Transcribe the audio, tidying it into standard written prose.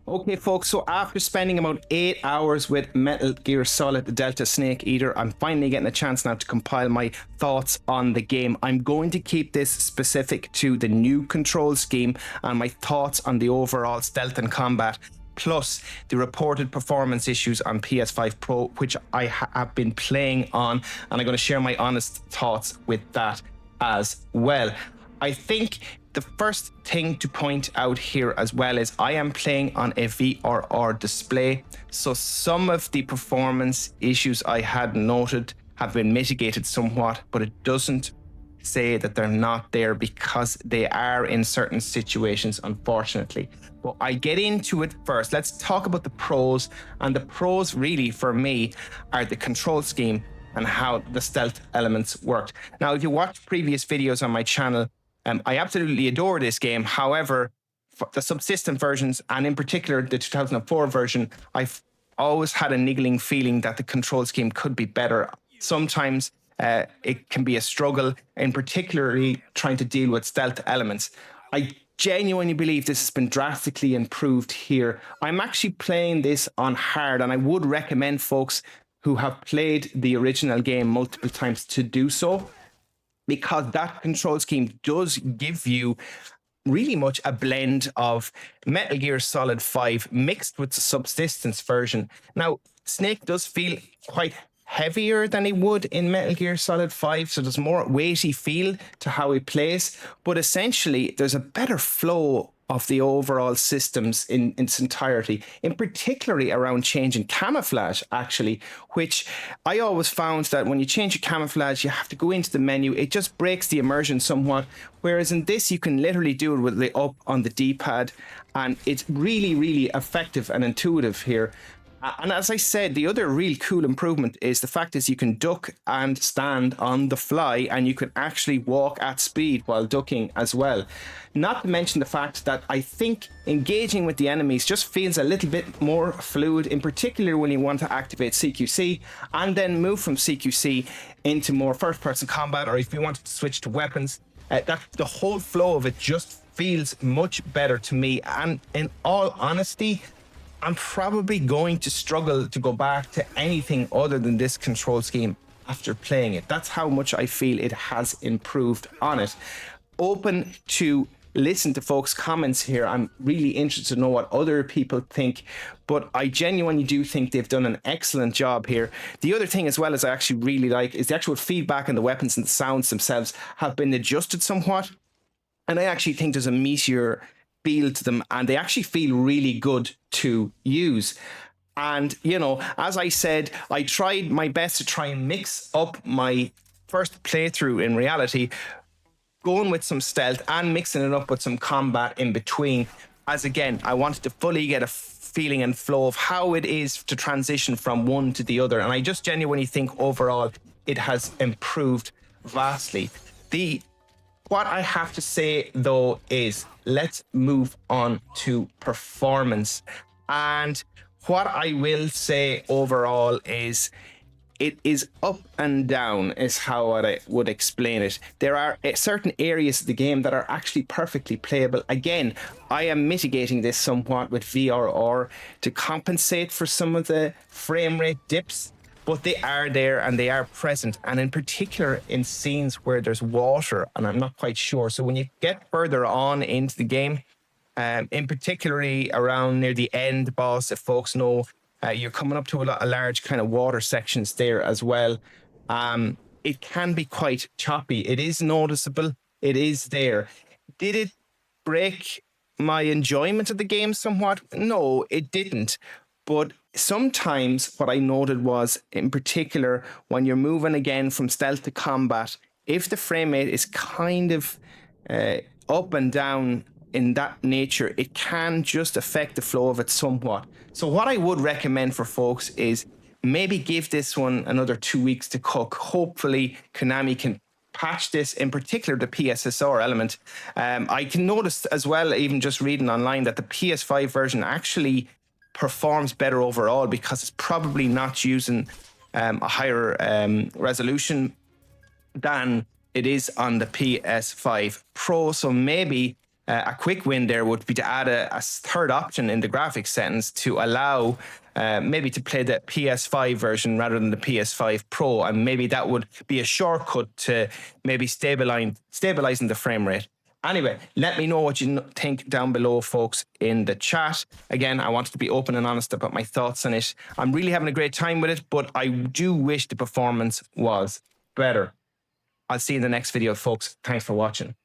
Okay, folks, so after spending about 8 hours with Metal Gear Solid Delta Snake Eater, I'm finally getting a chance now to compile my thoughts on the game. I'm going to keep this specific to the new control scheme and my thoughts on the overall stealth and combat, plus the reported performance issues on PS5 Pro, which I have been playing on, and I'm going to share my honest thoughts with that as well. I think the first thing to point out here as well is I am playing on a VRR display, so some of the performance issues I had noted have been mitigated somewhat, but it doesn't say that they're not there, because they are in certain situations, unfortunately. But I get into it first. Let's talk about the pros, and the pros really for me are the control scheme and how the stealth elements worked. Now, if you watch previous videos on my channel, I absolutely adore this game. However, for the subsystem versions, and in particular the 2004 version, I've always had a niggling feeling that the control scheme could be better. Sometimes it can be a struggle, in particularly trying to deal with stealth elements. I genuinely believe this has been drastically improved here. I'm actually playing this on hard, and I would recommend folks who have played the original game multiple times to do so, because that control scheme does give you really much a blend of Metal Gear Solid 5 mixed with the subsistence version. Now, Snake does feel quite heavier than he would in Metal Gear Solid 5, so there's more weighty feel to how he plays, but essentially there's a better flow of the overall systems in its entirety, in particularly around changing camouflage, actually, which I always found that when you change your camouflage, you have to go into the menu. It just breaks the immersion somewhat, whereas in this, you can literally do it with the up on the D-pad, and it's really, really effective and intuitive here. And as I said, the other real cool improvement is the fact is you can duck and stand on the fly, and you can actually walk at speed while ducking as well. Not to mention the fact that I think engaging with the enemies just feels a little bit more fluid, in particular when you want to activate CQC and then move from CQC into more first-person combat, or if you want to switch to weapons. That the whole flow of it just feels much better to me. And in all honesty, I'm probably going to struggle to go back to anything other than this control scheme after playing it. That's how much I feel it has improved on it. Open to listen to folks' comments here. I'm really interested to know what other people think, but I genuinely do think they've done an excellent job here. The other thing as well as I actually really like is the actual feedback and the weapons and the sounds themselves have been adjusted somewhat. And I actually think there's a meatier feel to them, and they actually feel really good to use. And, you know, as I said, I tried my best to try and mix up my first playthrough in reality, going with some stealth and mixing it up with some combat in between, as again, I wanted to fully get a feeling and flow of how it is to transition from one to the other. And I just genuinely think overall it has improved vastly. What I have to say, though, is let's move on to performance. And what I will say overall is it is up and down, is how I would explain it. There are certain areas of the game that are actually perfectly playable. Again, I am mitigating this somewhat with VRR to compensate for some of the frame rate dips, but they are there and they are present, and in particular in scenes where there's water, and I'm not quite sure. So when you get further on into the game, in particularly around near the end boss, if folks know, you're coming up to a lot of large kind of water sections there as well. It can be quite choppy. It is noticeable. It is there. Did it break my enjoyment of the game somewhat? No, it didn't. But sometimes what I noted was, in particular, when you're moving again from stealth to combat, if the frame rate is kind of up and down in that nature, it can just affect the flow of it somewhat. So what I would recommend for folks is maybe give this one another 2 weeks to cook. Hopefully Konami can patch this, in particular the PSSR element. I can notice as well, even just reading online, that the PS5 version actually performs better overall because it's probably not using a higher resolution than it is on the PS5 Pro. So maybe a quick win there would be to add a third option in the graphics settings to allow maybe to play the PS5 version rather than the PS5 Pro, and maybe that would be a shortcut to maybe stabilizing the frame rate. Anyway, let me know what you think down below, folks, in the chat. Again, I wanted to be open and honest about my thoughts on it. I'm really having a great time with it, but I do wish the performance was better. I'll see you in the next video, folks. Thanks for watching.